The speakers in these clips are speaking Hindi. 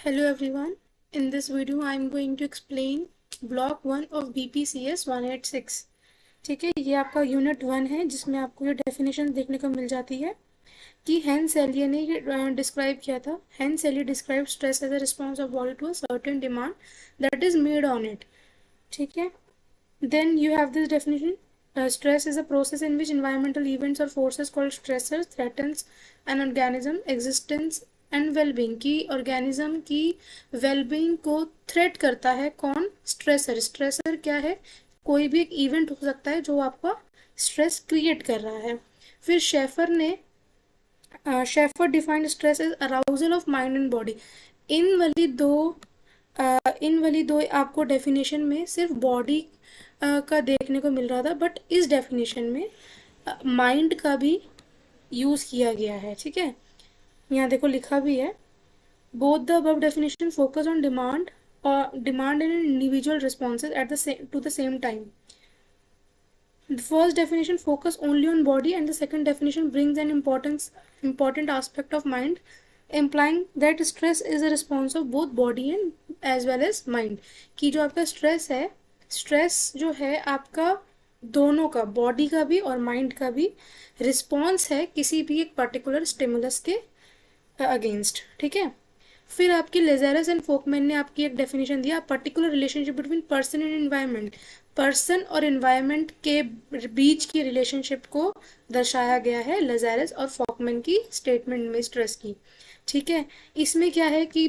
Hello everyone. In this video I am going to explain block 1 of BPCS 186. ठीक है, ये आपका यूनिट 1 है जिसमें आपको ये डेफिनेशन देखने को मिल जाती है कि हेंस एलिये ने ये डिस्क्राइब किया था. Hence Selye describe stress as a response of body to a certain demand that is made on it. ठीक है, then you have this definition. Stress is a process in which environmental events or forces called stressors threatens an organism existence and wellbeing की ऑर्गेनिज्म की वेलबींग को थ्रेट करता है. कौन? स्ट्रेसर. स्ट्रेसर क्या है? कोई भी एक इवेंट हो सकता है जो आपका स्ट्रेस क्रिएट कर रहा है. फिर Schafer defined stress as arousal of mind and body. इन वाली दो इन वाली दो आपको डेफिनेशन में सिर्फ बॉडी का देखने को मिल रहा था, बट इस डेफिनेशन में माइंड का भी यूज़ किया गया है. ठीक है, यहाँ देखो लिखा भी है. Both the above definition focus on demand and individual responses at to the same time. The first definition focus only on body and the second definition brings an important aspect of mind, implying that stress is a response of both body and as well as mind. कि जो आपका स्ट्रेस है, स्ट्रेस जो है आपका दोनों का, बॉडी का भी और माइंड का भी रिस्पॉन्स है किसी भी एक पर्टिकुलर स्टिमुलस के अगेंस्ट. ठीक है, फिर आपकी लेज़रस एंड फोकमैन ने आपकी एक डेफिनेशन दिया, particular relationship between person and environment. Person और एनवायरनमेंट के बीच की रिलेशनशिप को दर्शाया गया है लेज़रस और फोकमैन की स्टेटमेंट में स्ट्रेस की. ठीक है, इसमें क्या है कि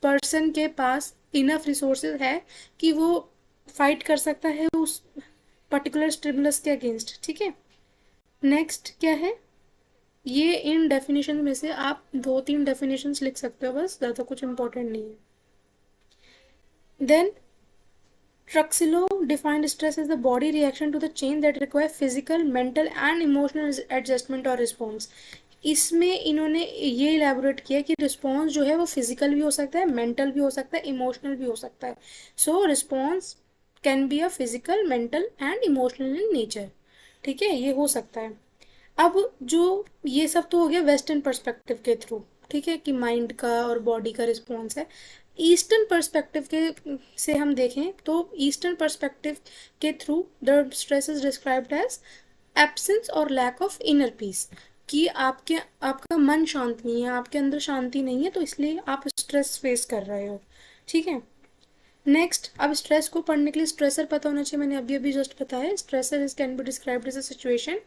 पर्सन के पास इनफ रिसोर्सेज है कि वो फाइट कर सकता है उस पर्टिकुलर स्टिमुलस के अगेंस्ट. ठीक है, नेक्स्ट क्या है, ये इन डेफिनेशन में से आप 2-3 डेफिनेशंस लिख सकते हो, बस ज़्यादा कुछ इंपॉर्टेंट नहीं है. Then Truxillo defined stress as the body reaction to the change that require physical, mental and emotional adjustment or response. इसमें इन्होंने ये इलेबोरेट किया कि रिस्पॉन्स जो है वो फिजिकल भी हो सकता है, मेंटल भी हो सकता है, इमोशनल भी हो सकता है. So response can be a physical, mental and emotional in nature. ठीक है, ये हो सकता है. अब जो ये सब तो हो गया वेस्टर्न पर्सपेक्टिव के थ्रू. ठीक है, कि माइंड का और बॉडी का रिस्पॉन्स है. ईस्टर्न पर्सपेक्टिव के से हम देखें तो ईस्टर्न पर्सपेक्टिव के through the stress is described as absence और लैक ऑफ इनर पीस. कि आपका मन शांत नहीं है, आपके अंदर शांति नहीं है, तो इसलिए आप स्ट्रेस फेस कर रहे हो. ठीक है, नेक्स्ट, अब स्ट्रेस को पढ़ने के लिए स्ट्रेसर पता होना चाहिए. मैंने अभी जस्ट बताया, stressor is can be described as a situation,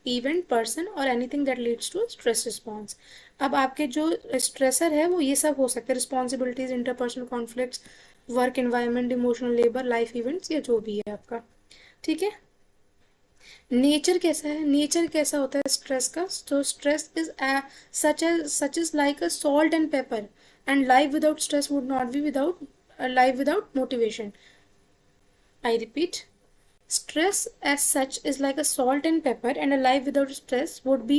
event, person और anything that leads to stress response. अब आपके जो स्ट्रेसर है वो ये सब हो सकते हैं, responsibilities, interpersonal conflicts, work environment, emotional labour, life events, या जो भी है आपका. ठीक है, नेचर कैसा है, नेचर कैसा होता है स्ट्रेस का? तो stress is such is like a salt and paper, and life without stress would not be without life without motivation. I repeat, stress as such is like a salt and pepper and a life without stress would be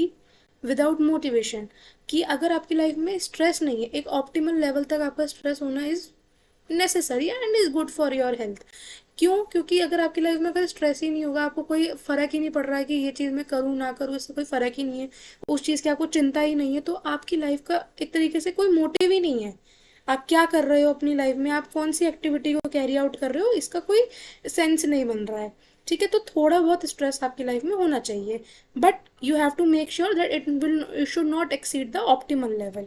without motivation. कि अगर आपकी लाइफ में स्ट्रेस नहीं है, एक ऑप्टिमल लेवल तक आपका स्ट्रेस होना is necessary and is good for your health. क्यों? क्योंकि अगर आपकी लाइफ में अगर स्ट्रेस ही नहीं होगा, आपको कोई फ़र्क ही नहीं पड़ रहा है कि ये चीज़ मैं करूँ ना करूँ, इससे कोई फ़र्क ही नहीं है, उस चीज़ की आपको चिंता ही नहीं है, तो आपकी लाइफ का एक तरीके से कोई मोटिव ही नहीं है. आप क्या कर रहे हो अपनी लाइफ में, आप कौन सी एक्टिविटी को कैरी आउट कर रहे हो, इसका कोई सेंस नहीं बन रहा है. ठीक है, तो थोड़ा बहुत स्ट्रेस आपकी लाइफ में होना चाहिए, but you have to make sure that it should not exceed the optimal level.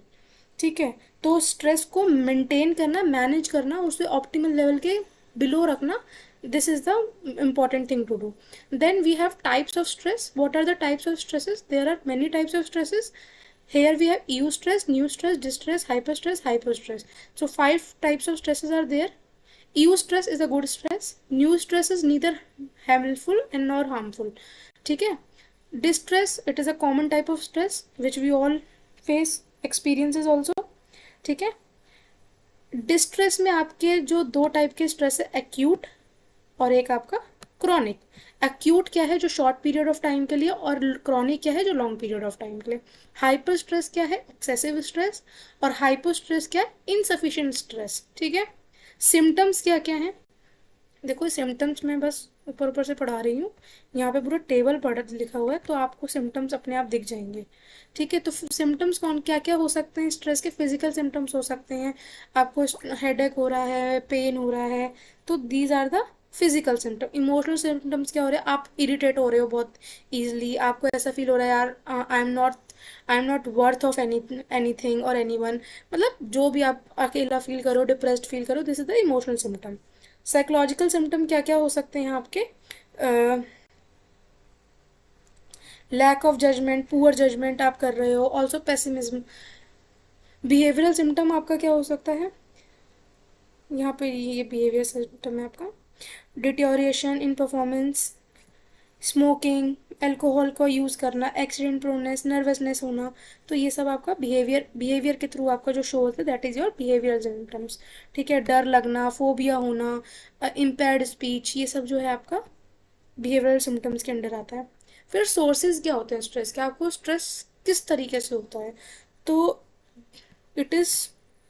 ठीक है, तो स्ट्रेस को मेंटेन करना, मैनेज करना, उसे ऑप्टिमल लेवल के बिलो रखना, this is the important thing to do. Then we have types of stress. What are the types of stresses? There are many types of stresses. Here we have eustress, neustress, distress, hyperstress, hypostress. So 5 types of stresses are there. Eustress is a good stress. Neustress is neither harmful and nor harmful. ठीक है, distress, it is a common type of stress which we all face, experiences also. ठीक है, डिस्ट्रेस में आपके जो 2 टाइप के स्ट्रेस है, एक्यूट और एक आपका क्रॉनिक. एक्यूट क्या है? जो शॉर्ट पीरियड ऑफ टाइम के लिए, और क्रॉनिक क्या है? जो लॉन्ग पीरियड ऑफ टाइम के लिए. हाइपर स्ट्रेस क्या है? Excessive stress. और हाइपो स्ट्रेस क्या है? Insufficient stress. ठीक है, सिम्टम्स क्या क्या हैं? देखो सिम्टम्स में बस ऊपर ऊपर से पढ़ा रही हूँ, यहाँ पे पूरा टेबल पढ़ लिखा हुआ है, तो आपको सिम्टम्स अपने आप दिख जाएंगे। ठीक है, तो सिम्टम्स कौन क्या क्या हो सकते हैं स्ट्रेस के? फिजिकल सिम्टम्स हो सकते हैं, आपको हेडेक हो रहा है, पेन हो रहा है, तो these are the physical symptom. Emotional symptoms क्या हो रहे हैं? आप इरिटेट हो रहे हो बहुत ईजिली, आपको ऐसा फील हो रहा है यार I am not worth of anything और एनीवन, मतलब जो भी आप अकेला फील करो, डिप्रेस्ड फील करो, this is the emotional symptom. Psychological symptom क्या क्या हो सकते हैं आपके? Lack of judgment, poor judgment आप कर रहे हो, ऑल्सो पेसिमिज्म। बिहेवियरल सिम्टम आपका क्या हो सकता है? यहाँ पे ये बिहेवियर सिम्टम है आपका, डिटोरिएशन इन परफॉर्मेंस, स्मोकिंग, अल्कोहल का यूज़ करना, एक्सीडेंट प्रोनेस, नर्वसनेस होना, तो ये सब आपका बिहेवियर के थ्रू आपका जो शो होता है, that is your behavioural symptoms. ठीक है, डर लगना, फोबिया होना, इम्पेयर्ड स्पीच, ये सब जो है आपका बिहेवियरल सिम्टम्स के अंडर आता है। फिर सोर्सेज क्या होते हैं स्ट्रेस के? आपको स्ट्रेस किस तरीके से होता है? तो it is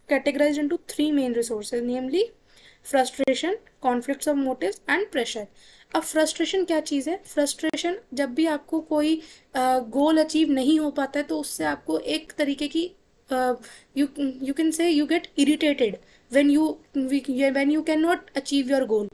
categorized into three main resources, namely frustration, conflicts of motives and pressure. अब फ्रस्ट्रेशन क्या चीज़ है? फ्रस्ट्रेशन जब भी आपको कोई गोल अचीव नहीं हो पाता है, तो उससे आपको एक तरीके की you you can say you get irritated when you can not achieve your goal.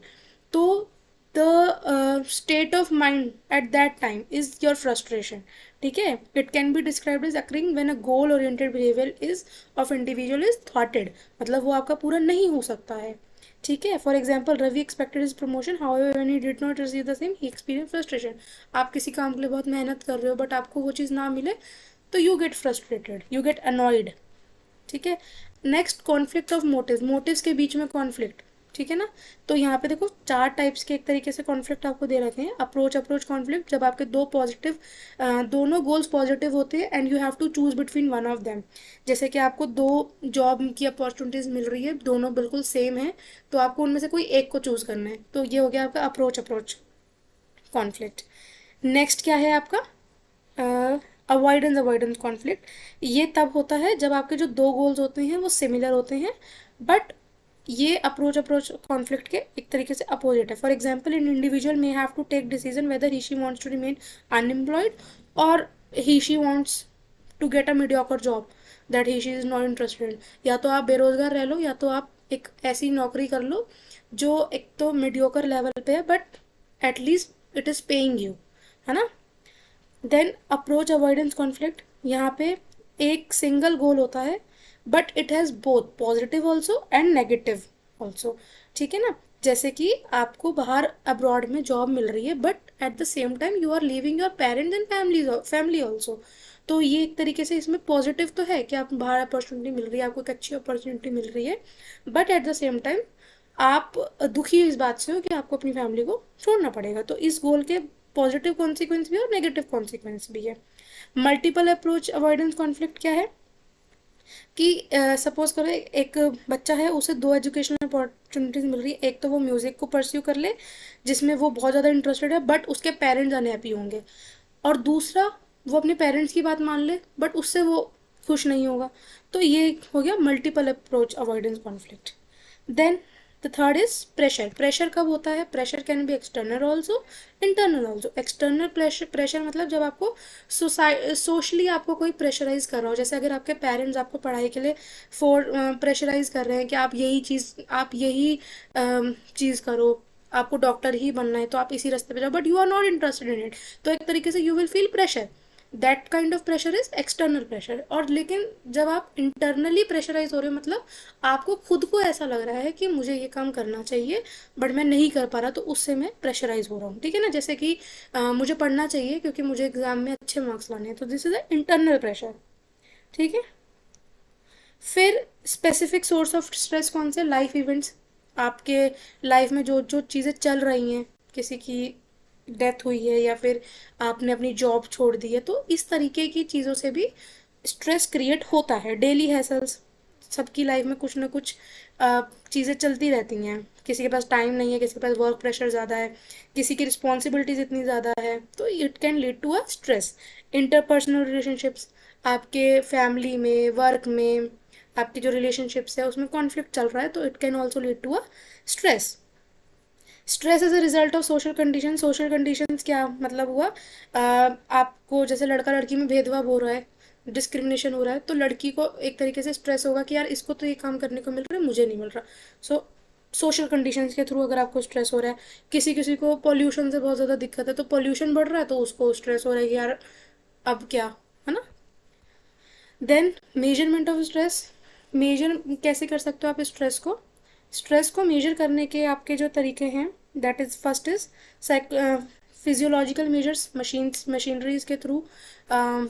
तो the state of mind at that time is your frustration. ठीक है, it can be described as occurring when a goal oriented behavior is of individual is thwarted, मतलब वो आपका पूरा नहीं हो सकता है। ठीक है, for example Ravi expected is promotion, however when he did not receive the same he experience frustration. आप किसी काम के लिए बहुत मेहनत कर रहे हो, बट आपको वो चीज़ ना मिले, तो you get frustrated, you get annoyed. ठीक है, नेक्स्ट कॉन्फ्लिक्ट ऑफ मोटिव्स के बीच में कॉन्फ्लिक्ट। ठीक है ना, तो यहाँ पे देखो चार टाइप्स के एक तरीके से कॉन्फ्लिक्ट आपको दे रखे हैं। अप्रोच कॉन्फ्लिक्ट, जब आपके दोनों गोल्स पॉजिटिव होते हैं and you have to choose between one of them. जैसे कि आपको दो जॉब की अपॉर्चुनिटीज मिल रही है, दोनों बिल्कुल सेम है, तो आपको उनमें से कोई एक को चूज करना है, तो ये हो गया आपका अप्रोच कॉन्फ्लिक्ट। नेक्स्ट क्या है आपका? Avoidance conflict. ये तब होता है जब आपके जो दो गोल्स होते हैं वो सिमिलर होते हैं, बट ये अप्रोच कॉन्फ्लिक्ट के एक तरीके से अपोजिट है। For example in individual may have to take decision whether he she wants to remain unemployed और he she wants to get a mediocre job that he she is not interested. या तो आप बेरोजगार रह लो, या तो आप एक ऐसी नौकरी कर लो जो एक तो मीडियोकर लेवल पे है, but at least it is paying you, है ना। देन अप्रोच अवॉइडेंस कॉन्फ्लिक्ट, यहाँ पे एक सिंगल गोल होता है, but it has both positive also and negative also. ठीक है ना, जैसे कि आपको बाहर अब्रॉड में जॉब मिल रही है, but at the same time you are living your parents and family also. तो ये एक तरीके से इसमें पॉजिटिव तो है कि आप बाहर अपॉर्चुनिटी मिल रही है, आपको एक अच्छी अपॉर्चुनिटी मिल रही है, but at the same time आप दुखी इस बात से हो कि आपको अपनी फैमिली को छोड़ना पड़ेगा। तो इस गोल के पॉजिटिव कॉन्सिक्वेंस भी है और नेगेटिव कॉन्सिक्वेंस भी है। मल्टीपल अप्रोच अवॉइडेंस कॉन्फ्लिक्ट क्या है कि सपोज करो एक बच्चा है, उसे दो एजुकेशनल अपॉर्चुनिटीज मिल रही है, एक तो वो म्यूज़िक को परस्यू कर ले जिसमें वो बहुत ज़्यादा इंटरेस्टेड है, बट उसके पेरेंट्स अनहैप्पी होंगे, और दूसरा वो अपने पेरेंट्स की बात मान ले बट उससे वो खुश नहीं होगा। तो ये हो गया multiple approach avoidance conflict. Then the third is pressure. Pressure कब होता है? Pressure can be external also, internal also. External pressure मतलब जब आपको सोशली आपको कोई प्रेशराइज कर रहा हो, जैसे अगर आपके पेरेंट्स आपको पढ़ाई के लिए प्रेशराइज कर रहे हैं कि आप यही चीज़ करो, आपको डॉक्टर ही बनना है, तो आप इसी रास्ते पे जाओ, but you are not interested in it, तो एक तरीके से you will feel pressure. That kind of pressure is external pressure. और लेकिन जब आप इंटरनली प्रेशराइज हो रहे हो, मतलब आपको खुद को ऐसा लग रहा है कि मुझे ये काम करना चाहिए बट मैं नहीं कर पा रहा, तो उससे मैं प्रेशराइज हो रहा हूँ। ठीक है ना, जैसे कि मुझे पढ़ना चाहिए क्योंकि मुझे एग्जाम में अच्छे मार्क्स लाने हैं, तो this is a internal pressure. ठीक है, फिर स्पेसिफिक सोर्स ऑफ स्ट्रेस कौन से? लाइफ इवेंट्स, आपके लाइफ में जो जो चीज़ें चल रही हैं, किसी की डेथ हुई है या फिर आपने अपनी जॉब छोड़ दी है, तो इस तरीके की चीज़ों से भी स्ट्रेस क्रिएट होता है। डेली हैसल्स, सबकी लाइफ में कुछ ना कुछ चीज़ें चलती रहती हैं, किसी के पास टाइम नहीं है, किसी के पास वर्क प्रेशर ज़्यादा है, किसी की रिस्पॉन्सिबिलिटीज इतनी ज़्यादा है, तो it can lead to a stress. Interpersonal relationships, आपके फैमिली में, वर्क में, आपके जो रिलेशनशिप्स है उसमें कॉन्फ्लिक्ट चल रहा है, तो it can also lead to a stress. Stress as a result of social condition. Social conditions क्या मतलब हुआ, आपको जैसे लड़का लड़की में भेदभाव हो रहा है, डिस्क्रिमिनेशन हो रहा है, तो लड़की को एक तरीके से स्ट्रेस होगा कि यार इसको तो ये काम करने को मिल रहा है, मुझे नहीं मिल रहा। सो सोशल कंडीशंस के थ्रू अगर आपको स्ट्रेस हो रहा है, किसी किसी को पॉल्यूशन से बहुत ज़्यादा दिक्कत है, तो पॉल्यूशन बढ़ रहा है तो उसको स्ट्रेस हो रहा है कि यार अब क्या, है ना। Then measurement of stress. Measure कैसे कर सकते हो आप स्ट्रेस को? स्ट्रेस को मेजर करने के आपके जो तरीके हैं, that is first is physiological measures, machineries के थ्रू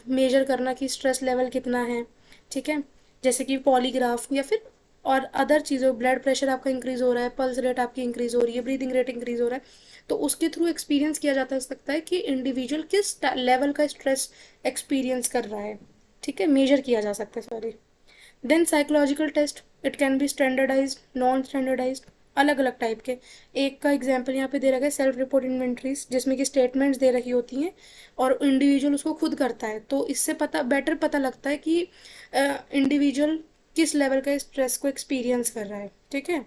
मेजर करना कि स्ट्रेस लेवल कितना है, ठीक है। जैसे कि पॉलीग्राफ या फिर और अदर चीज़ों, ब्लड प्रेशर आपका इंक्रीज हो रहा है, पल्स रेट आपकी इंक्रीज हो रही है, ब्रीदिंग रेट इंक्रीज हो रहा है, तो उसके थ्रू एक्सपीरियंस किया जाता सकता है कि इंडिविजुअल किस लेवल का स्ट्रेस एक्सपीरियंस कर रहा है, ठीक है, मेजर किया जा सकता है, sorry. Then psychological test, it can be standardize, non standardize, अलग अलग टाइप के। एक का एग्जाम्पल यहाँ पे दे रखा है सेल्फ रिपोर्ट इन्वेंट्रीज, जिसमें कि स्टेटमेंट्स दे रखी होती हैं और इंडिविजुअल उसको खुद करता है, तो इससे बेटर पता लगता है कि इंडिविजुअल किस लेवल का स्ट्रेस को एक्सपीरियंस कर रहा है, ठीक है।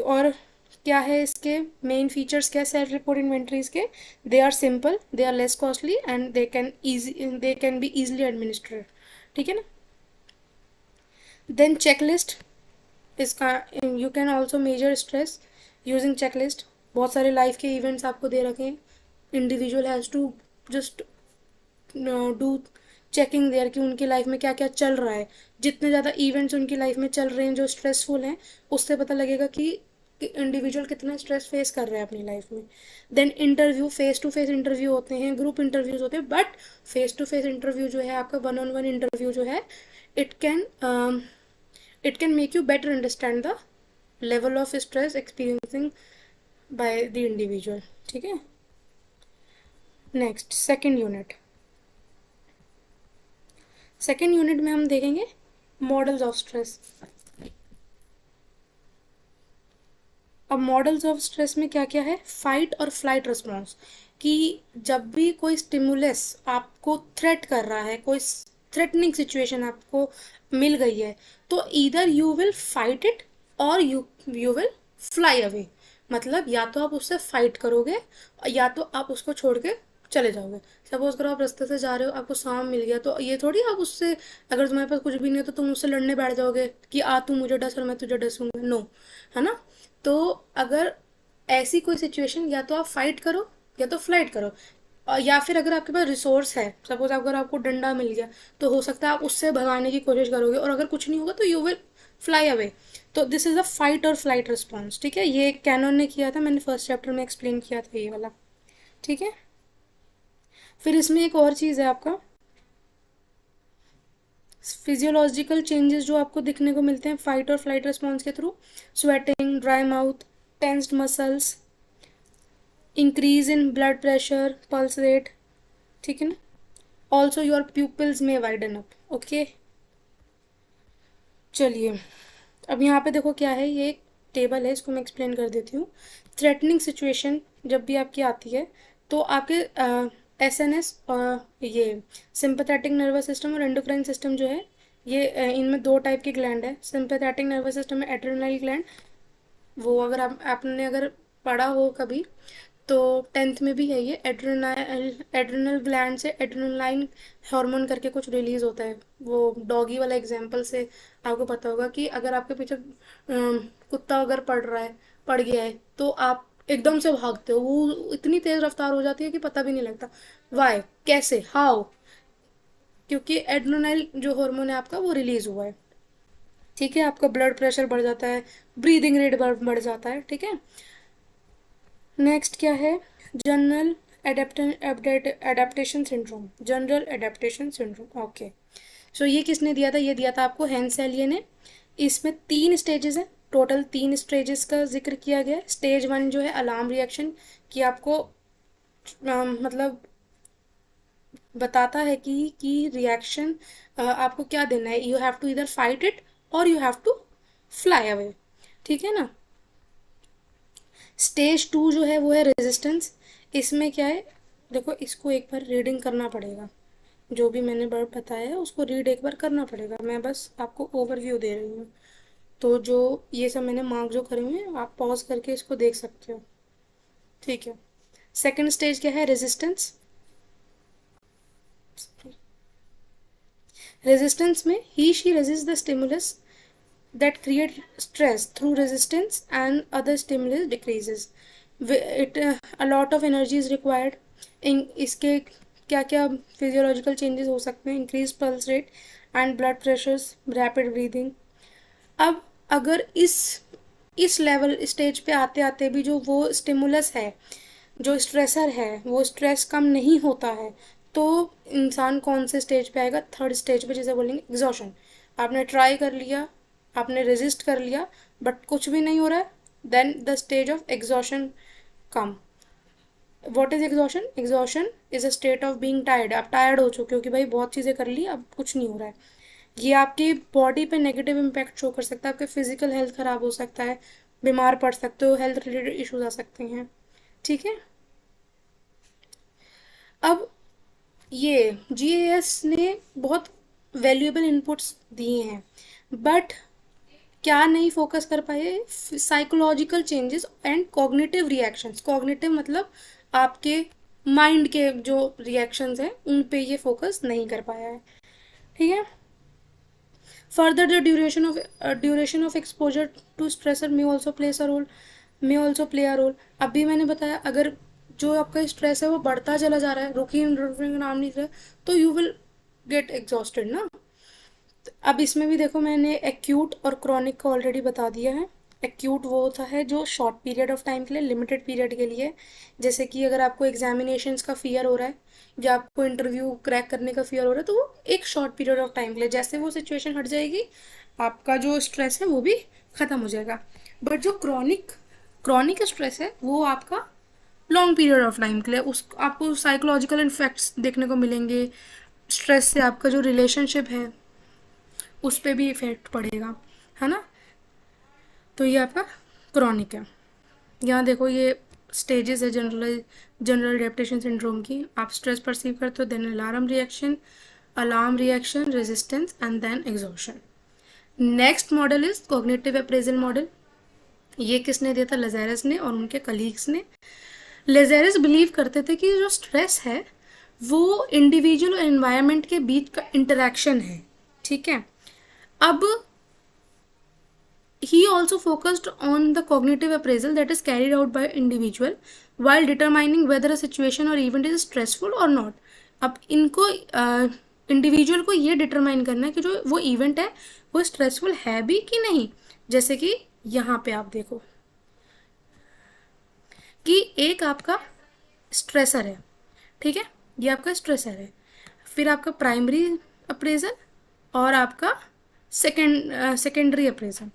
और क्या है इसके मेन फीचर्स, क्या सेल्फ रिपोर्ट इन्वेंट्रीज के? They are simple, they are less costly and they can be easily administered, ठीक है ना। देन चेकलिस्ट, इसका you can also measure stress using checklist. बहुत सारे लाइफ के इवेंट्स आपको दे रखे हैं, individual has to just do checking there कि उनकी लाइफ में क्या क्या चल रहा है। जितने ज़्यादा इवेंट्स उनकी लाइफ में चल रहे हैं जो स्ट्रेसफुल हैं, उससे पता लगेगा कि इंडिविजुअल कितना स्ट्रेस फेस कर रहे हैं अपनी लाइफ में। Then interview, face to face interview होते हैं, ग्रुप इंटरव्यूज होते हैं, but face to face interview जो है आपका, वन ऑन वन इंटरव्यू जो है, it can it can make you better understand the level of stress experiencing by the individual, ठीक है। Next second unit. Second unit में हम देखेंगे मॉडल्स ऑफ स्ट्रेस। अब मॉडल्स ऑफ स्ट्रेस में क्या क्या है? फाइट और फ्लाइट रिस्पॉन्स, कि जब भी कोई स्टिमुलस आपको थ्रेट कर रहा है, कोई थ्रेटनिंग सिचुएशन आपको मिल गई है, तो either you will fight it और यू विल फ्लाई अवे। मतलब या तो आप उससे फाइट करोगे या तो आप उसको छोड़ के चले जाओगे। सपोज करो आप रास्ते से जा रहे हो, आपको सांप मिल गया, तो ये थोड़ी आप उससे, अगर तुम्हारे पास कुछ भी नहीं है तो तुम उससे लड़ने बैठ जाओगे कि आ तू मुझे डस और मैं तुझे डसूंगा, नो, है ना। तो अगर ऐसी कोई सिचुएशन, या तो आप फाइट करो या तो फ्लाइट करो। या फिर अगर आपके पास रिसोर्स है, सपोज अगर आपको डंडा मिल गया, तो हो सकता है आप उससे भगाने की कोशिश करोगे, और अगर कुछ नहीं होगा तो यू विल फ्लाई अवे। तो दिस इज अ फाइट और फ्लाइट रिस्पॉन्स, ठीक है। ये कैनन ने किया था, मैंने फर्स्ट चैप्टर में एक्सप्लेन किया था ये वाला, ठीक है। फिर इसमें एक और चीज़ है आपका फिजियोलॉजिकल चेंजेस जो आपको दिखने को मिलते हैं फाइट और फ्लाइट रिस्पॉन्स के through. Sweating, dry mouth, tensed muscles, increase in blood pressure, pulse rate, ठीक है ना। ऑल्सो योर प्यूपिल्स में वाइडन अप, ओके। चलिए अब यहाँ पे देखो क्या है, ये एक टेबल है, इसको मैं एक्सप्लेन कर देती हूँ। थ्रेटनिंग सिचुएशन जब भी आपकी आती है, तो आपके एसएनएस और ये सिंपैथेटिक नर्वस सिस्टम और एंडोक्राइन सिस्टम जो है, ये इनमें दो टाइप के ग्लैंड है। सिंपैथेटिक नर्वस सिस्टम में एड्रेनल ग्लैंड, वो अगर आपने अगर पढ़ा हो कभी, तो 10th में भी है ये। एड्रेनल ग्लैंड से एड्रेनलाइन हार्मोन करके कुछ रिलीज होता है, वो डॉगी वाला एग्जांपल से आपको पता होगा कि अगर आपके पीछे कुत्ता अगर पड़ गया है, तो आप एकदम से भागते हो, वो इतनी तेज रफ्तार हो जाती है कि पता भी नहीं लगता। वाई, कैसे, हाउ? क्योंकि एड्रेनल जो हार्मोन है आपका वो रिलीज हुआ है, ठीक है। आपका ब्लड प्रेशर बढ़ जाता है, ब्रीदिंग रेट बढ़ जाता है, ठीक है। नेक्स्ट क्या है? General adaptation syndrome, general adaptation syndrome, okay. So ये किसने दिया था? ये दिया था आपको हेंसेलिए ने। इसमें 3 स्टेजेस हैं, टोटल 3 स्टेजेस का जिक्र किया गया है। स्टेज 1 जो है अलार्म रिएक्शन, कि आपको मतलब बताता है कि रिएक्शन आपको क्या देना है, यू हैव टू इधर फाइट इट और you have to fly away, ठीक है ना। स्टेज 2 जो है वो है रेजिस्टेंस। इसमें क्या है, देखो इसको एक बार रीडिंग करना पड़ेगा, जो भी मैंने बताया है उसको रीड एक बार करना पड़ेगा, मैं बस आपको ओवरव्यू दे रही हूँ। तो जो ये सब मैंने मार्क जो करे हुए हैं, आप पॉज करके इसको देख सकते हो। ठीक है। सेकंड स्टेज क्या है? रेजिस्टेंस। रेजिस्टेंस में he she resist the stimulus that create stress through resistance and other stimulus decreases it a lot of energy is required in इसके क्या क्या फिजियोलॉजिकल चेंजेस हो सकते हैं? Increase pulse rate and blood pressures, rapid breathing. अब अगर इस लेवल स्टेज पे आते आते भी जो वो स्टिमुलस है, जो स्ट्रेसर है, वो स्ट्रेस कम नहीं होता है, तो इंसान कौन से स्टेज पे आएगा? थर्ड स्टेज पे, जिसे बोलेंगे एग्जॉशन। आपने ट्राई कर लिया, आपने रेजिस्ट कर लिया, बट कुछ भी नहीं हो रहा है, then the stage of exhaustion come. What is exhaustion? Exhaustion is a state of being tired. आप टायर्ड हो चुके हो कि भाई बहुत चीज़ें कर ली, अब कुछ नहीं हो रहा है। ये आपकी बॉडी पे नेगेटिव इम्पैक्ट शो कर सकता है, आपके फिजिकल हेल्थ खराब हो सकता है, बीमार पड़ सकते हो, हेल्थ रिलेटेड इश्यूज आ सकते हैं। ठीक है। अब ये जीएएस ने बहुत वैल्यूएबल इनपुट्स दिए हैं, बट क्या नहीं फोकस कर पाए? Psychological changes and cognitive reactions. Cognitive मतलब आपके माइंड के जो रिएक्शंस हैं उन पे ये फोकस नहीं कर पाया है। ठीक है। Further the duration of exposure to stressor may also play a role. अभी मैंने बताया, अगर जो आपका स्ट्रेस है वो बढ़ता चला जा रहा है, रुकने का नाम नहीं ले रहा, तो यू विल गेट एग्जॉस्टेड ना। अब इसमें भी देखो, मैंने एक्यूट और क्रॉनिक का ऑलरेडी बता दिया है। एक्यूट वो होता है जो शॉर्ट पीरियड ऑफ टाइम के लिए, लिमिटेड पीरियड के लिए, जैसे कि अगर आपको एग्जामिनेशंस का फियर हो रहा है या आपको इंटरव्यू क्रैक करने का फियर हो रहा है, तो वो एक शॉर्ट पीरियड ऑफ टाइम के लिए, जैसे वो सिचुएशन हट जाएगी आपका जो स्ट्रेस है वो भी ख़त्म हो जाएगा। बट जो क्रॉनिक स्ट्रेस है वो आपका लॉन्ग पीरियड ऑफ टाइम के लिए, उस आपको साइकोलॉजिकल इफेक्ट्स देखने को मिलेंगे। स्ट्रेस से आपका जो रिलेशनशिप है उस पर भी इफेक्ट पड़ेगा, है ना। तो ये आपका क्रॉनिक है। यहाँ देखो ये स्टेजेस है जनरल एडेप्टेशन सिंड्रोम की। आप स्ट्रेस परसीव करते हो, then alarm reaction, resistance and then exhaustion. Next model is cognitive appraisal model. ये किसने दिया था? लेज़ारस ने और उनके कलीग्स ने। लेज़ारस बिलीव करते थे कि जो स्ट्रेस है वो इंडिविजुअल और एनवायरनमेंट के बीच का इंटरेक्शन है। ठीक है। अब he also focused on the cognitive appraisal that is carried out by individual while determining whether a situation or event is stressful or not. अब इनको इंडिविजुअल को ये डिटरमाइन करना है कि जो वो इवेंट है वो स्ट्रेसफुल है भी कि नहीं। जैसे कि यहाँ पे आप देखो कि एक आपका स्ट्रेसर है, ठीक है, ये आपका स्ट्रेसर है, फिर आपका प्राइमरी अप्रेजल और आपका सेकेंडरी अप्रेजल।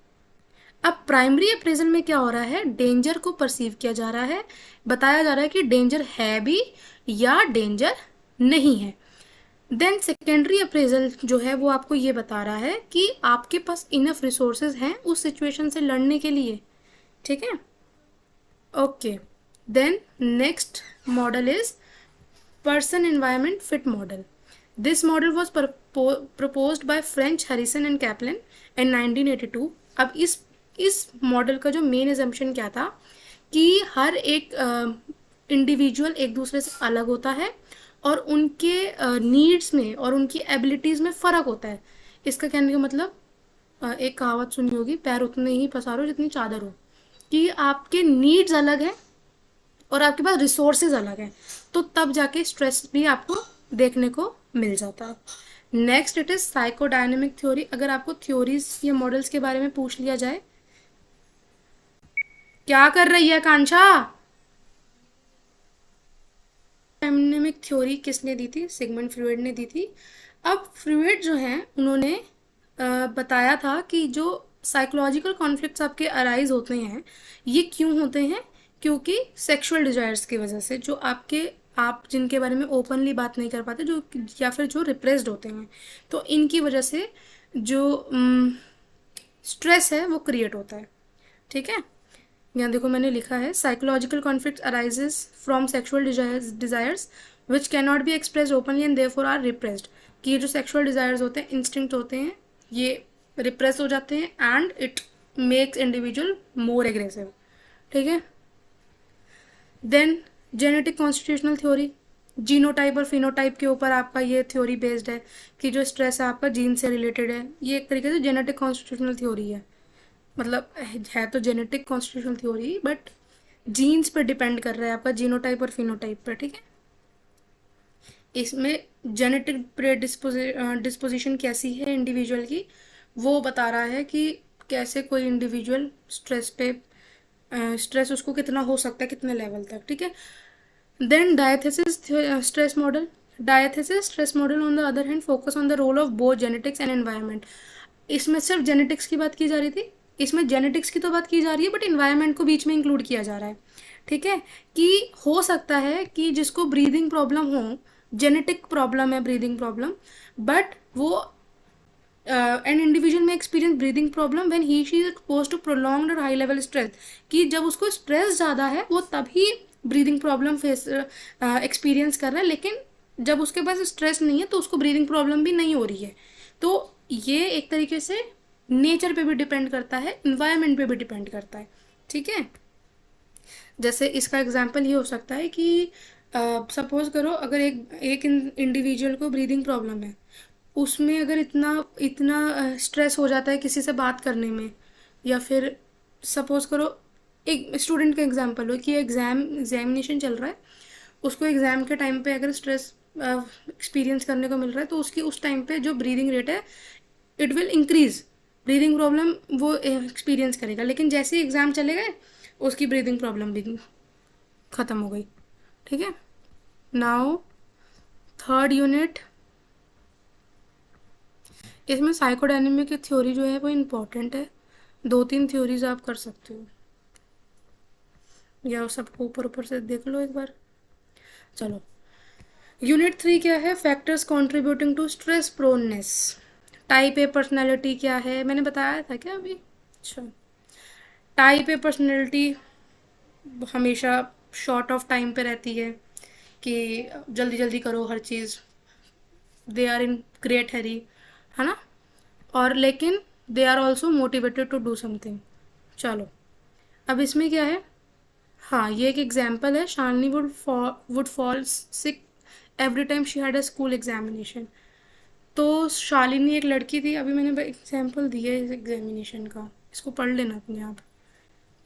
अब प्राइमरी अप्रेजल में क्या हो रहा है? डेंजर को परसीव किया जा रहा है, बताया जा रहा है कि डेंजर है भी या डेंजर नहीं है। देन सेकेंडरी अप्रेजल जो है वो आपको ये बता रहा है कि आपके पास इनफ रिसोर्सेज हैं उस सिचुएशन से लड़ने के लिए। ठीक है। Okay. Then next model is person environment fit model. This model was proposed by French Harrison and Caplan in 1982। अब इस मॉडल का जो मेन एजम्पशन क्या था कि हर एक इंडिविजुअल एक दूसरे से अलग होता है और उनके नीड्स में और उनकी एबिलिटीज़ में फ़र्क होता है। इसका कहने का मतलब, एक कहावत सुनी होगी, पैर उतने ही पसारो जितनी चादर हो, कि आपके नीड्स अलग हैं और आपके पास रिसोर्सेज अलग हैं, तो तब जाके स्ट्रेस भी आपको देखने को मिल जाता है। Next it is psychodynamic theory. अगर आपको थ्योरीज या मॉडल्स के बारे में पूछ लिया जाए, क्या कर रही है कांक्षा? डायनेमिक थ्योरी किसने दी थी? सिगमंड फ्रॉइड ने दी थी। अब फ्रॉइड जो हैं उन्होंने बताया था कि जो साइकोलॉजिकल कॉन्फ्लिक्ट्स आपके अराइज होते हैं ये क्यों होते हैं? क्योंकि सेक्सुअल डिजायर्स की वजह से, जो आप जिनके बारे में ओपनली बात नहीं कर पाते, जो या फिर जो रिप्रेस्ड होते हैं, तो इनकी वजह से जो स्ट्रेस है वो क्रिएट होता है। ठीक है। यहाँ देखो मैंने लिखा है psychological conflict arises from sexual desires which can not be expressed openly and therefore are repressed. कि ये जो सेक्सुअल डिजायर्स होते हैं, इंस्टिंक्ट होते हैं, ये रिप्रेस हो जाते हैं and it makes individual more aggressive. ठीक है। Then genetic constitutional theory, genotype और फिनोटाइप के ऊपर आपका ये थ्योरी बेस्ड है कि जो स्ट्रेस है आपका जीन से रिलेटेड है। ये एक तरीके से जेनेटिक कॉन्स्टिट्यूशनल थ्योरी है, मतलब है तो genetic constitutional theory but genes पर डिपेंड कर रहा है आपका जीनोटाइप और फिनोटाइप पर। ठीक है। इसमें जेनेटिक डिस्पोजिशन कैसी है इंडिविजुअल की, वो बता रहा है कि कैसे कोई इंडिविजुअल स्ट्रेस उसको कितना हो सकता है, कितने लेवल तक। ठीक है। Then diathesis stress model, diathesis stress model on the other hand focus on the role of both genetics and environment. इसमें सिर्फ जेनेटिक्स की बात की जा रही थी, इसमें जेनेटिक्स की तो बात की जा रही है बट इन्वायरमेंट को बीच में इंक्लूड किया जा रहा है। ठीक है। कि हो सकता है कि जिसको ब्रीदिंग प्रॉब्लम हो, जेनेटिक प्रॉब्लम है ब्रीदिंग प्रॉब्लम, बट वो एन इंडिविजुअल में experience breathing problem when he she is expose to prolonged और हाई लेवल स्ट्रेस, कि जब उसको स्ट्रेस ज़्यादा है वो तभी ब्रीदिंग प्रॉब्लम फेस एक्सपीरियंस कर रहा है, लेकिन जब उसके पास स्ट्रेस नहीं है तो उसको ब्रीदिंग प्रॉब्लम भी नहीं हो रही है। तो ये एक तरीके से नेचर पे भी डिपेंड करता है, इन्वायरमेंट पे भी डिपेंड करता है। ठीक है। जैसे इसका एग्जांपल ये हो सकता है कि सपोज करो अगर एक एक इंडिविजुअल को ब्रीदिंग प्रॉब्लम है, उसमें अगर इतना इतना स्ट्रेस हो जाता है किसी से बात करने में, या फिर सपोज करो एक स्टूडेंट का एग्जांपल हो कि एग्जामिनेशन चल रहा है, उसको एग्ज़ाम के टाइम पे अगर स्ट्रेस एक्सपीरियंस करने को मिल रहा है तो उसकी उस टाइम पे जो ब्रीदिंग रेट है it will increase, breathing problem वो एक्सपीरियंस करेगा, लेकिन जैसे ही एग्ज़ाम चले गए उसकी ब्रीदिंग प्रॉब्लम भी ख़त्म हो गई। ठीक है। नाउ थर्ड यूनिट, इसमें साइकोडायनेमिक की थ्योरी जो है वो इम्पोर्टेंट है। 2-3 थ्योरीज आप कर सकते हो, या सबको ऊपर ऊपर से देख लो एक बार। चलो, यूनिट 3 क्या है, factors contributing to stress proneness. Type A personality क्या है, मैंने बताया था क्या अभी। अच्छा, टाइप ए पर्सनैलिटी हमेशा शॉर्ट ऑफ टाइम पे रहती है कि जल्दी जल्दी करो हर चीज़, दे आर इन ग्रेट हरी, है ना, और लेकिन they are also motivated to do something. चलो, अब इसमें क्या है, हाँ ये एक एग्जाम्पल है, Shalini would fall sick every time she had a school examination. तो शालिनी एक लड़की थी, अभी मैंने एग्जाम्पल दिया है इस एग्जामिनेशन का, इसको पढ़ लेना अपने आप,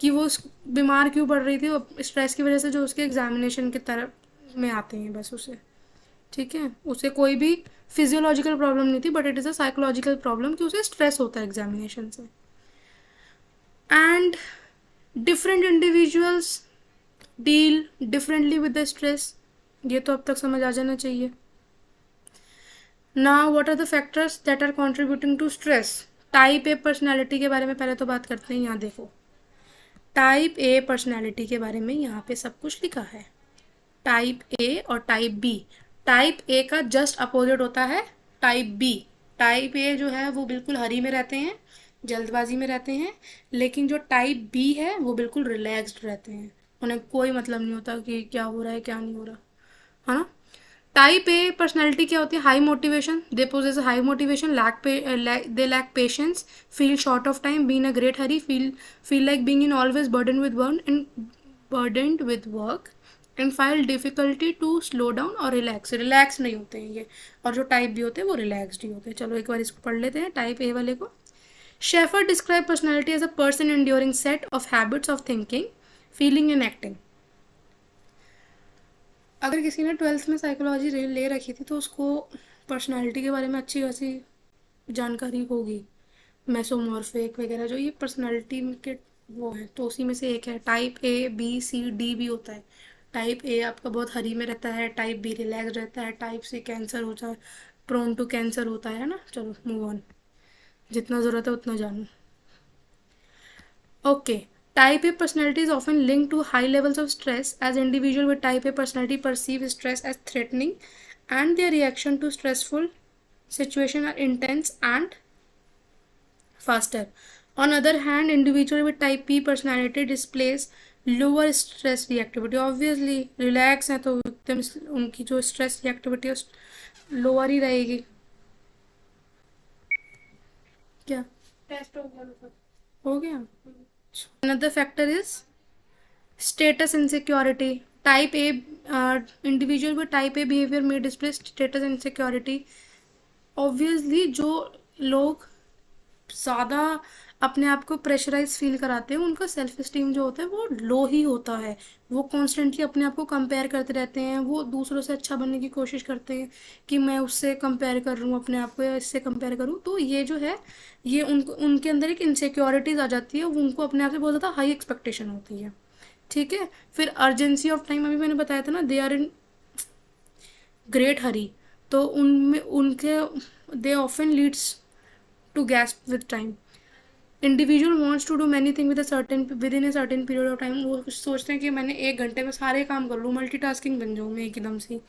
कि वो बीमार क्यों पड़ रही थी, वो स्ट्रेस की वजह से जो उसके एग्जामिनेशन की तरफ में आते हैं बस उसे। ठीक है। उसे कोई भी फिजियोलॉजिकल प्रॉब्लम नहीं थी but it is a psychological problem कि उसे स्ट्रेस होता है एग्जामिनेशन से। And different individuals deal differently with the stress, ये तो अब तक समझ आ जाना चाहिए। Now what are the factors that are contributing to stress. Type A personality के बारे में पहले तो बात करते हैं। यहाँ देखो, टाइप ए पर्सनैलिटी के बारे में यहाँ पे सब कुछ लिखा है, टाइप ए और टाइप बी। टाइप ए का जस्ट अपोजिट होता है टाइप बी। टाइप ए जो है वो बिल्कुल हरी में रहते हैं, जल्दबाजी में रहते हैं, लेकिन जो टाइप बी है वो बिल्कुल रिलैक्स्ड रहते हैं, उन्हें कोई मतलब नहीं होता कि क्या हो रहा है क्या नहीं हो रहा, है ना। टाइप ए पर्सनैलिटी क्या होती है, high motivation, they possess high motivation, they lack patience, feel short of time, be in a great hurry, feel like being in always burden with work and file difficulty to slow down और रिलैक्स नहीं होते हैं ये, और जो टाइप बी होते हैं वो रिलैक्सड ही होते हैं। चलो एक बार इसको पढ़ लेते हैं टाइप ए वाले को। Schafer describe personality as a person enduring set of habits of thinking, feeling and acting. अगर किसी ने 12th में साइकोलॉजी ले रखी थी तो उसको पर्सनालिटी के बारे में अच्छी खासी जानकारी होगी, मेसोमॉर्फिक वगैरह जो ये पर्सनालिटी के वो है, तो उसी में से एक है। Type A B C D भी होता है। टाइप ए आपका बहुत हरी में रहता है, टाइप बी रिलैक्स रहता है, टाइप सी कैंसर होता है, प्रोन टू कैंसर होता है ना। चलो मूव ऑन, जितना ज़रूरत है उतना जानो। Okay. Type A personality is often linked to high levels of stress, as individuals with type A personality perceive stress as threatening and their reaction to stressful situation are intense and faster. On other hand, individuals with type B personality displays lower stress reactivity. Obviously, relax है तो एकदम उनकी जो stress reactivity है लोअर ही रहेगी। क्या टेस्ट हो गया। Another factor is status insecurity. Type A individual with type A behaviour में डिस्प्ले स्टेटस इनसिक्योरिटी। ऑब्वियसली जो लोग ज़्यादा अपने आप को प्रेशराइज फील कराते हैं उनका सेल्फ स्टीम जो होता है वो लो ही होता है। वो कॉन्स्टेंटली अपने आप को कंपेयर करते रहते हैं, वो दूसरों से अच्छा बनने की कोशिश करते हैं कि मैं उससे कंपेयर कर रहा हूँ अपने आप को या इससे कंपेयर करूँ। तो ये जो है ये उनको उनके अंदर एक इनसिक्योरिटीज आ जाती है, वो उनको अपने आप से बहुत ज़्यादा हाई एक्सपेक्टेशन होती है। ठीक है। फिर अर्जेंसी ऑफ टाइम, अभी मैंने बताया था ना, दे आर इन ग्रेट हरी। तो उनमें उनके they often leads to gasp with time. Individual wants to do many thing with certain within a certain period of time. वो सोचते हैं कि मैंने 1 घंटे में सारे काम कर लूँ, मल्टीटास्किंग बन जाऊँ मैं एकदम से।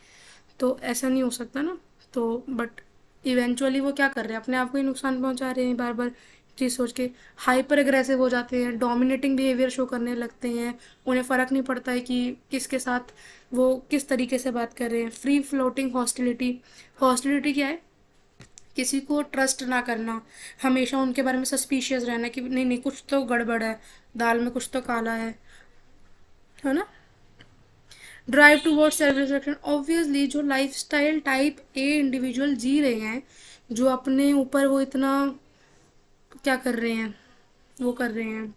तो ऐसा नहीं हो सकता ना। तो बट इवेंचुअली वो क्या कर रहे हैं, अपने आप को ही नुकसान पहुंचा रहे हैं बार बार चीज़ सोच के। हाइपर एग्रेसिव हो जाते हैं, डोमिनेटिंग बिहेवियर शो करने लगते हैं। उन्हें फ़र्क नहीं पड़ता है कि किसके साथ वो किस तरीके से बात कर रहे हैं। Free floating hostility. हॉस्टिलिटी क्या है? किसी को ट्रस्ट ना करना, हमेशा उनके बारे में सस्पिशियस रहना कि नहीं नहीं कुछ तो गड़बड़ है, दाल में कुछ तो काला है ना। Drive toward self reflection. Obviously जो लाइफस्टाइल टाइप ए इंडिविजुअल जी रहे हैं, जो अपने ऊपर वो इतना क्या कर रहे हैं, वो कर रहे हैं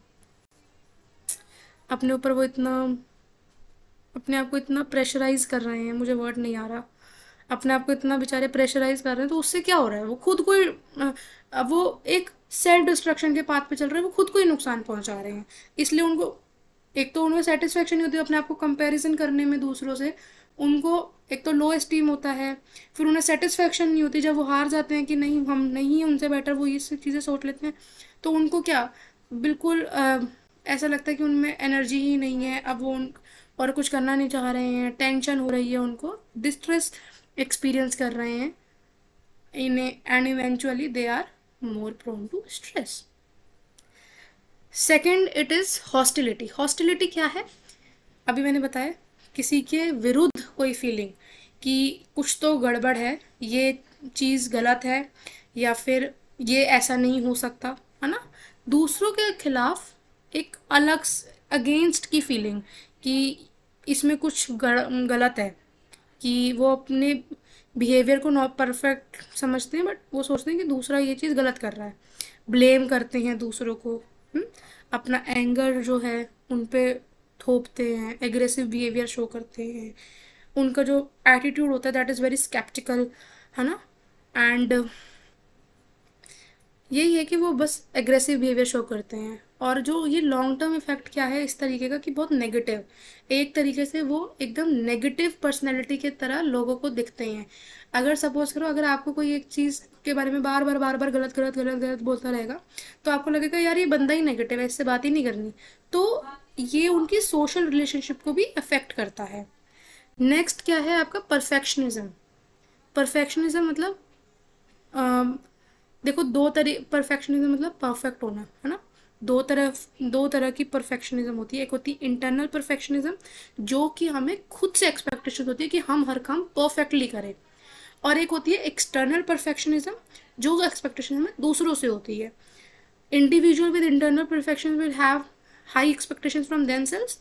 अपने ऊपर वो इतना अपने आप को इतना प्रेशराइज कर रहे हैं, मुझे वर्ड नहीं आ रहा, अपने आप को इतना बेचारे प्रेशराइज कर रहे हैं। तो उससे क्या हो रहा है, वो खुद को ही वो एक सेल्फ डिस्ट्रक्शन के पाथ पे चल रहे हैं, वो खुद को ही नुकसान पहुंचा रहे हैं। इसलिए उनको एक तो उनमें सेटिस्फेक्शन नहीं होती अपने आप को कंपैरिजन करने में दूसरों से। उनको एक तो लो एस्टीम होता है, फिर उन्हें सेटिस्फेक्शन नहीं होती जब वो हार जाते हैं कि नहीं हम नहीं उनसे बेटर, वो ये सब चीज़ें सोच लेते हैं। तो उनको क्या बिल्कुल ऐसा लगता है कि उनमें एनर्जी ही नहीं है, अब वो और कुछ करना नहीं चाह रहे हैं, टेंशन हो रही है उनको, डिस्ट्रेस एक्सपीरियंस कर रहे हैं in and eventually they are more prone to stress. Second it is hostility. Hostility क्या है? अभी मैंने बताया किसी के विरुद्ध कोई फीलिंग कि कुछ तो गड़बड़ है, ये चीज़ गलत है, या फिर ये ऐसा नहीं हो सकता, है ना। दूसरों के खिलाफ एक अलग अगेंस्ट की फीलिंग कि इसमें कुछ गलत है, कि वो अपने बिहेवियर को नॉट परफेक्ट समझते हैं बट वो सोचते हैं कि दूसरा ये चीज़ गलत कर रहा है। ब्लेम करते हैं दूसरों को। हुँ? अपना एंगर जो है उन पे थोपते हैं, एग्रेसिव बिहेवियर शो करते हैं। उनका जो एटीट्यूड होता है दैट इज़ वेरी स्केप्टिकल, है ना। एंड यही है कि वो बस एग्रेसिव बिहेवियर शो करते हैं। और जो ये लॉन्ग टर्म इफेक्ट क्या है इस तरीके का कि बहुत नेगेटिव, एक तरीके से वो एकदम नेगेटिव पर्सनैलिटी की तरह लोगों को दिखते हैं। अगर सपोज करो अगर आपको कोई एक चीज़ के बारे में बार बार गलत गलत गलत गलत बोलता रहेगा तो आपको लगेगा यार ये बंदा ही नेगेटिव है, इससे बात ही नहीं करनी। तो ये उनकी सोशल रिलेशनशिप को भी अफेक्ट करता है। नेक्स्ट क्या है आपका? परफेक्शनिज्म। परफेक्शनिज्म मतलब देखो दो तरह परफेक्शनिज्म मतलब परफेक्ट होना, है ना। दो तरह की परफेक्शनिज्म होती है। एक होती है इंटरनल परफेक्शनिज्म जो कि हमें खुद से एक्सपेक्टेशन होती है कि हम हर काम परफेक्टली करें, और एक होती है एक्सटर्नल परफेक्शनिज्म जो एक्सपेक्टेशन हमें दूसरों से होती है। Individual with internal perfection will have high expectations from themselves,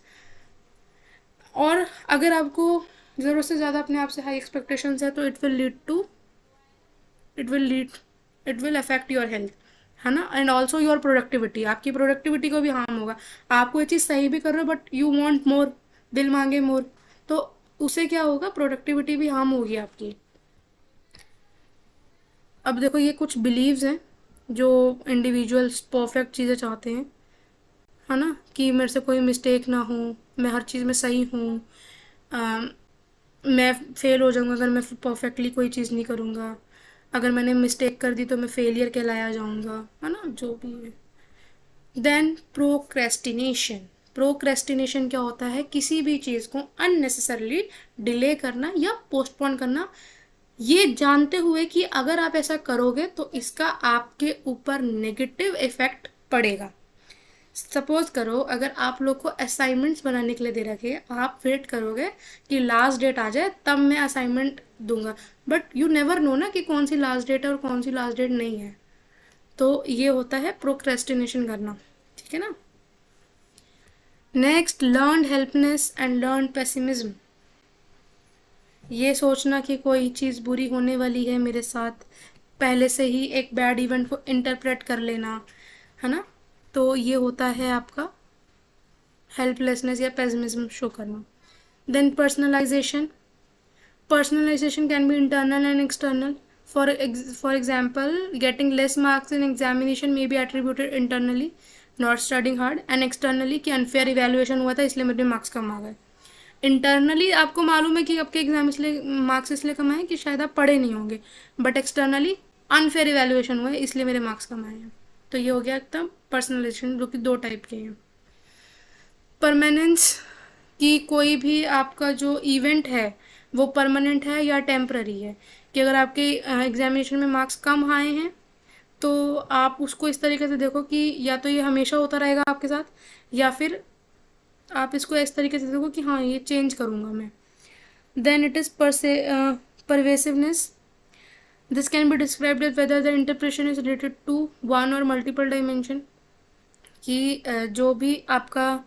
और अगर आपको ज़रूरत से ज़्यादा अपने आप से हाई एक्सपेक्टेशंस है तो it will lead it will affect your health, है ना। एंड ऑल्सो योर प्रोडक्टिविटी, आपकी प्रोडक्टिविटी को भी हार्म होगा। आप कोई चीज़ सही भी कर रहे हो बट यू वांट मोर, दिल मांगे मोर, तो उससे क्या होगा? प्रोडक्टिविटी भी हार्म होगी आपकी। अब देखो ये कुछ बिलीव्स हैं जो इंडिविजुअल्स परफेक्ट चीज़ें चाहते हैं, है ना, कि मेरे से कोई मिस्टेक ना हो, मैं हर चीज़ में सही हूँ, मैं फेल हो जाऊँगा अगर मैं परफेक्टली कोई चीज़ नहीं करूँगा, अगर मैंने मिस्टेक कर दी तो मैं फेलियर कहलाया जाऊँगा, है ना, जो भी है। Then procrastination. प्रोक्रेस्टिनेशन क्या होता है? किसी भी चीज़ को अननेसेसरली डिले करना या पोस्टपोन करना, ये जानते हुए कि अगर आप ऐसा करोगे तो इसका आपके ऊपर नेगेटिव इफेक्ट पड़ेगा। सपोज करो अगर आप लोग को असाइनमेंट्स बनाने के लिए दे रखे, आप वेट करोगे कि लास्ट डेट आ जाए तब मैं असाइनमेंट दूंगा, बट यू नेवर नो ना कि कौन सी लास्ट डेट है और कौन सी लास्ट डेट नहीं है। तो ये होता है प्रोक्रेस्टिनेशन करना, ठीक है ना। Next, learn helplessness and learn pessimism. ये सोचना कि कोई चीज़ बुरी होने वाली है मेरे साथ, पहले से ही एक बैड इवेंट को इंटरप्रेट कर लेना, है ना। तो ये होता है आपका हेल्पलेसनेस या पेसिमिज्म शो करना। Then personalization. Personalization can be internal and external. For example, getting less marks in examination may be attributed internally, not studying hard, and externally कि unfair evaluation हुआ था इसलिए मेरे मार्क्स कम आ गए। इंटरनली आपको मालूम है कि आपके एग्जाम इसलिए मार्क्स इसलिए कम आए कि शायद आप पढ़े नहीं होंगे, बट एक्सटर्नली अनफेयर इवेल्युएशन हुआ है इसलिए मेरे मार्क्स कम आए हैं। तो ये हो गया एकदम पर्सनलाइजेशन, जो कि दो टाइप के हैं। परमानेंस, कि कोई भी आपका जो इवेंट है वो परमानेंट है या टेम्पररी है, कि अगर आपके एग्जामिनेशन में मार्क्स कम आए हैं तो आप उसको इस तरीके से देखो कि या तो ये हमेशा होता रहेगा आपके साथ, या फिर आप इसको इस तरीके से देखो कि हाँ ये चेंज करूँगा मैं। Then it is pervasiveness. This can be described as whether the interpretation is related to one और मल्टीपल डायमेंशन, कि जो भी आपका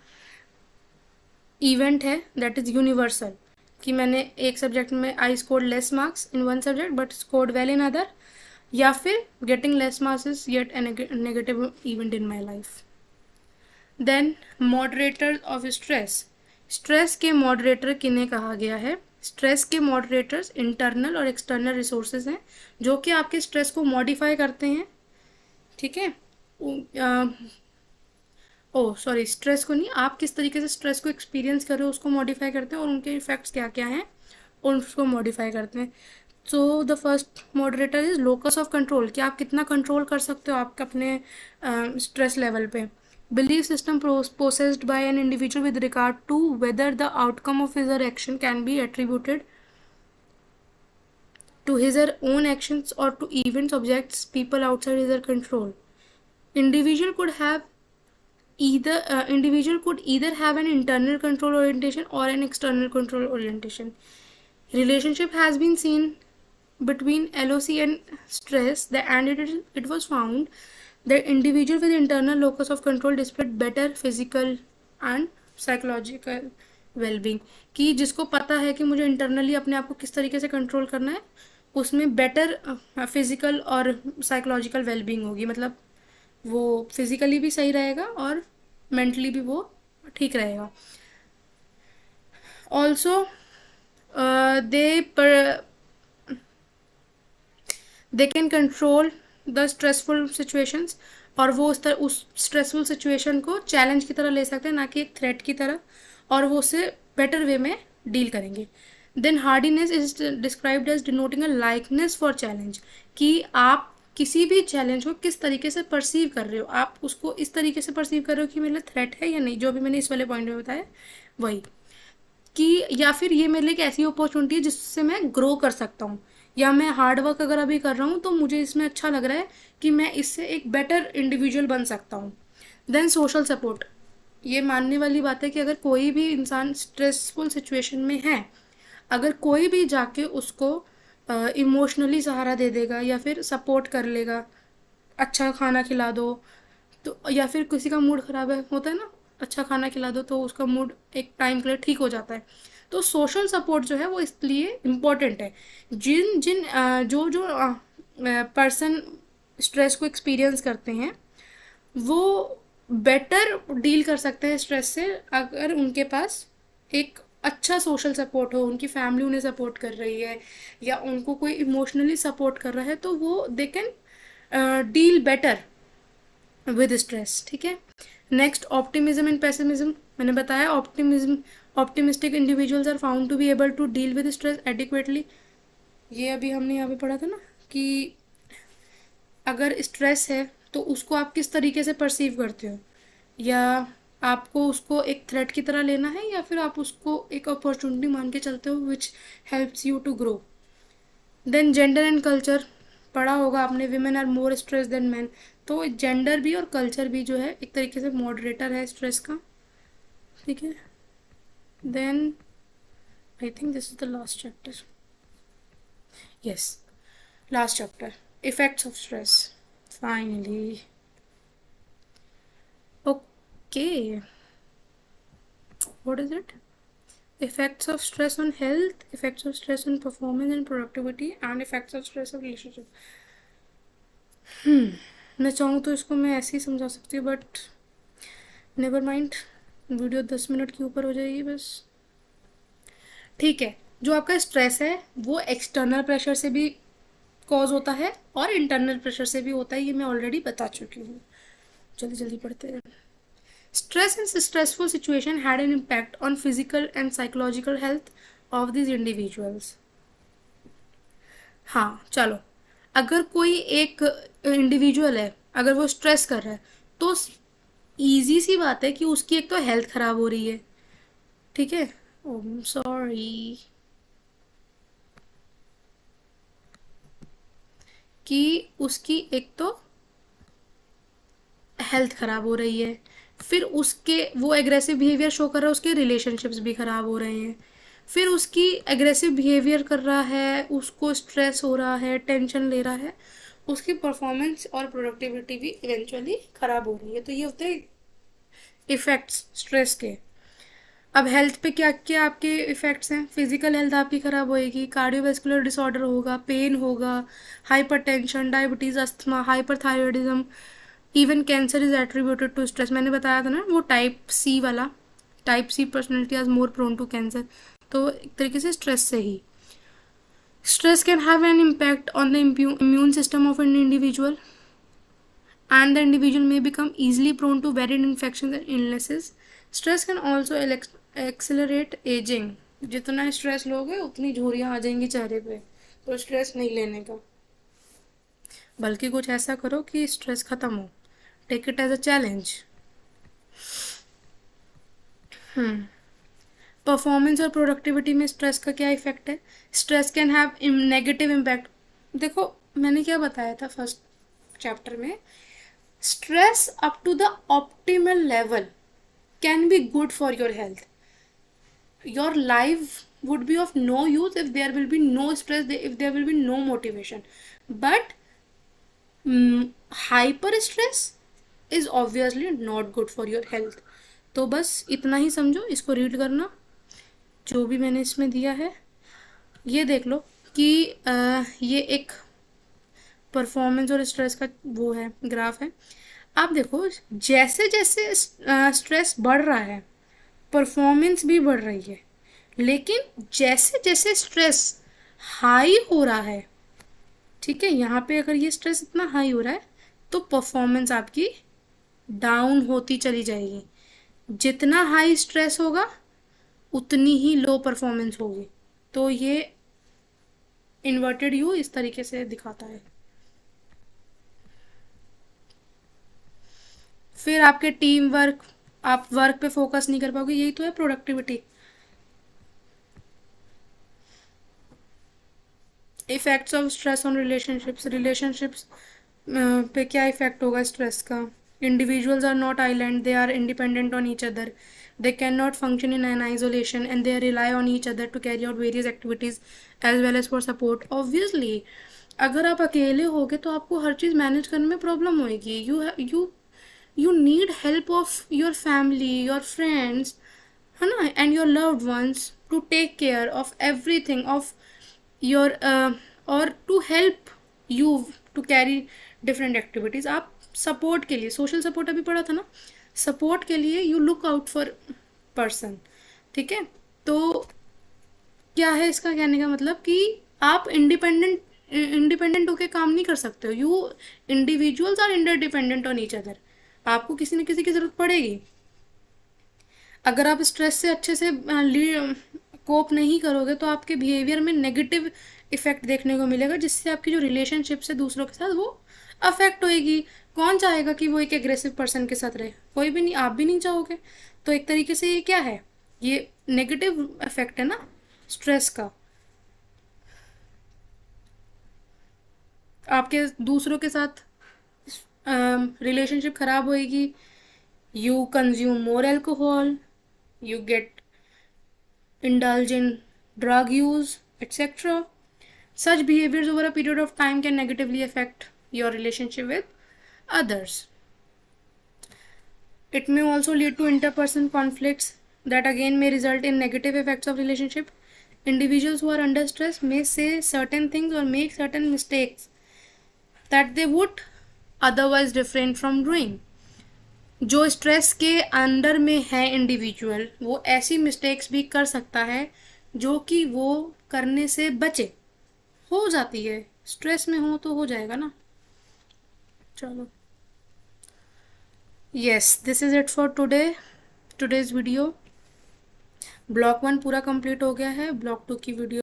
इवेंट है दैट इज़ यूनिवर्सल, कि मैंने एक सब्जेक्ट में I scored less marks in one subject but scored well in other, या फिर getting less marks is yet a negative event in my life. Then moderator of stress. Stress के मॉडरेटर किन्हें कहा गया है? स्ट्रेस के मॉडरेटर्स इंटरनल और एक्सटर्नल रिसोर्सेज हैं जो कि आपके स्ट्रेस को मॉडिफाई करते हैं, ठीक है। ओह सॉरी, स्ट्रेस को नहीं, आप किस तरीके से स्ट्रेस को एक्सपीरियंस कर रहे हो उसको मॉडिफाई करते हैं, और उनके इफेक्ट्स क्या क्या हैं और उसको मॉडिफाई करते हैं। So the first moderator is locus of control, कि आप कितना कंट्रोल कर सकते हो आपके अपने स्ट्रेस लेवल पे। Belief system possessed by an individual with regard to whether the outcome of his action can be attributed to his or own actions or to events, objects, people outside his control. Individual could have individual could either have an internal control orientation or an external control orientation. Relationship has been seen between LOC and stress, and it was found that individual with internal locus of control displayed better physical and psychological well-being, कि जिसको पता है कि मुझे इंटरनली अपने आप को किस तरीके से कंट्रोल करना है, उसमें बेटर फिजिकल और साइकोलॉजिकल वेलबींग होगी, मतलब वो फिजिकली भी सही रहेगा और मेंटली भी वो ठीक रहेगा। Also they can control the stressful situations, और वो उस स्ट्रेसफुल सिचुएशन को चैलेंज की तरह ले सकते हैं, ना कि एक थ्रेट की तरह, और वो उससे बेटर वे में डील करेंगे। Then hardiness is described as denoting a likeness for challenge, कि आप किसी भी चैलेंज को किस तरीके से परसीव कर रहे हो, आप उसको इस तरीके से परसीव कर रहे हो कि मेरे लिए थ्रेट है या नहीं, जो भी मैंने इस वाले पॉइंट में बताया वही, कि या फिर ये मेरे लिए एक ऐसी अपॉर्चुनिटी है जिससे मैं ग्रो कर सकता हूँ, या मैं हार्ड वर्क अगर अभी कर रहा हूँ तो मुझे इसमें अच्छा लग रहा है कि मैं इससे एक बेटर इंडिविजुअल बन सकता हूँ। देन सोशल सपोर्ट, ये मानने वाली बात है कि अगर कोई भी इंसान स्ट्रेसफुल सिचुएशन में है, अगर कोई भी जाके उसको इमोशनली सहारा दे देगा या फिर सपोर्ट कर लेगा, अच्छा खाना खिला दो, तो या फिर किसी का मूड ख़राब है होता है ना, अच्छा खाना खिला दो तो उसका मूड एक टाइम के लिए ठीक हो जाता है। तो सोशल सपोर्ट जो है वो इसलिए इम्पोर्टेंट है। जिन जिन जो जो पर्सन स्ट्रेस को एक्सपीरियंस करते हैं वो बेटर डील कर सकते हैं स्ट्रेस से अगर उनके पास एक अच्छा सोशल सपोर्ट हो, उनकी फैमिली उन्हें सपोर्ट कर रही है या उनको कोई इमोशनली सपोर्ट कर रहा है, तो वो they can deal better with stress, ठीक है। Next, optimism and pessimism. मैंने बताया optimistic individuals are found to be able to deal with stress adequately. ये अभी हमने यहाँ पे पढ़ा था ना कि अगर स्ट्रेस है तो उसको आप किस तरीके से परसीव करते हो, या आपको उसको एक थ्रेट की तरह लेना है या फिर आप उसको एक अपॉर्चुनिटी मान के चलते हो which helps you to grow. Then gender and culture, पढ़ा होगा आपने, women are more stress than man, तो जेंडर भी और कल्चर भी जो है एक तरीके से मॉडरेटर है स्ट्रेस का, ठीक है। Then I think this is the last chapter, yes last chapter, effects of stress. Finally. Okay. What is it? Effects of stress on health, effects of stress on performance and productivity, and effects of stress of relationship. मैं चाहूँ तो इसको मैं ऐसे ही समझा सकती हूँ, but never mind, video 10 minute के ऊपर हो जाएगी बस। ठीक है, जो आपका स्ट्रेस है वो एक्सटर्नल प्रेशर से भी कॉज होता है और इंटरनल प्रेशर से भी होता है, ये मैं ऑलरेडी बता चुकी हूँ। जल्दी जल्दी पढ़ते हैं। Stress and stressful situation had an impact on physical and psychological health of these individuals. हाँ चलो, अगर कोई एक इंडिविजुअल है, अगर वो स्ट्रेस कर रहा है, तो ईजी सी बात है कि उसकी एक तो हेल्थ खराब हो रही है, ठीक है। सॉरी कि उसकी एक तो हेल्थ ख़राब हो रही है, फिर उसके वो एग्रेसिव बिहेवियर शो कर रहा है, उसके रिलेशनशिप्स भी ख़राब हो रहे हैं, फिर उसकी एग्रेसिव बिहेवियर कर रहा है, उसको स्ट्रेस हो रहा है, टेंशन ले रहा है, उसकी परफॉर्मेंस और प्रोडक्टिविटी भी इवेंचुअली ख़राब हो रही है। तो ये होते हैं इफ़ेक्ट्स स्ट्रेस के। अब हेल्थ पे क्या क्या आपके इफ़ेक्ट्स हैं? फिजिकल हेल्थ आपकी ख़राब होएगी, कार्डियोवैस्कुलर डिसऑर्डर होगा, पेन होगा, hypertension, diabetes, asthma, hyperthyroidism, even cancer is attributed to stress. मैंने बताया था ना वो टाइप सी वाला, type C personality are more prone to cancer, तो एक तरीके से स्ट्रेस से ही। Stress can have an impact on the immune system of an individual and the individual may become easily prone to varied infections and illnesses. Stress can also accelerate aging. जितना स्ट्रेस लोगे उतनी झुर्रियाँ आ जाएंगी चेहरे पे, तो स्ट्रेस नहीं लेने का, बल्कि कुछ ऐसा करो कि स्ट्रेस ख़त्म हो। Take it as a challenge. Performance और प्रोडक्टिविटी में स्ट्रेस का क्या इफेक्ट है? Stress can have negative impact. देखो मैंने क्या बताया था फर्स्ट चैप्टर में, stress up to the optimal level can be good for your health. Your life would be of no use if there will be no stress, if there will be no motivation. But hyper stress is obviously not good for your health. तो बस इतना ही समझो, इसको रीड करना जो भी मैंने इसमें दिया है। ये देख लो कि ये एक परफॉर्मेंस और स्ट्रेस का वो है, ग्राफ है। आप देखो जैसे जैसे स्ट्रेस बढ़ रहा है परफॉर्मेंस भी बढ़ रही है, लेकिन जैसे जैसे स्ट्रेस हाई हो रहा है, ठीक है, यहाँ पे अगर ये स्ट्रेस इतना हाई हो रहा है तो परफॉर्मेंस आपकी डाउन होती चली जाएगी। जितना हाई स्ट्रेस होगा उतनी ही लो परफॉर्मेंस होगी। तो ये इन्वर्टेड यू इस तरीके से दिखाता है। फिर आपके टीम वर्क, आप वर्क पे फोकस नहीं कर पाओगे, यही तो है productivity. Effects of stress on relationships, relationships पे क्या इफेक्ट होगा स्ट्रेस का? Individuals are not island, they are independent on each other, they cannot function in an isolation and they rely on each other to carry out various activities as well as for support. Obviously अगर आप अकेले होगे तो आपको हर चीज़ मैनेज करने में प्रॉब्लम होएगी। you need help of your family, your friends, है ना, and your loved ones to take care of everything of your or to help you to carry different activities. आप सपोर्ट के लिए, सोशल सपोर्ट अभी पढ़ा था ना, सपोर्ट के लिए you look out for person, ठीक है। तो क्या है इसका कहने का मतलब कि आप इंडिपेंडेंट होके काम नहीं कर सकते हो। You individuals are interdependent on each other, आपको किसी न किसी की ज़रूरत पड़ेगी। अगर आप स्ट्रेस से अच्छे से कोप नहीं करोगे तो आपके बिहेवियर में नेगेटिव इफेक्ट देखने को मिलेगा, जिससे आपकी जो रिलेशनशिप है दूसरों के साथ वो अफेक्ट होएगी। कौन चाहेगा कि वो एक एग्रेसिव पर्सन के साथ रहे? कोई भी नहीं, आप भी नहीं चाहोगे। तो एक तरीके से ये क्या है, ये नेगेटिव इफेक्ट है ना स्ट्रेस का। आपके दूसरों के साथ रिलेशनशिप खराब होएगी, you consume more alcohol, you get indulge in drug use, etc. Such behaviors over a period of time can negatively affect your relationship with others. It may also lead to interpersonal conflicts that again may result in negative effects of relationship. Individuals who are under stress may say certain things or make certain mistakes that they would otherwise refrain from doing. जो स्ट्रेस के अंडर में है इंडिविजुअल, वो ऐसी मिस्टेक्स भी कर सकता है जो कि वो करने से बचे। हो जाती है, स्ट्रेस में हो तो हो जाएगा ना। चलो, yes, this is it for today's video. Block 1 पूरा कंप्लीट हो गया है, ब्लॉक 2 की वीडियो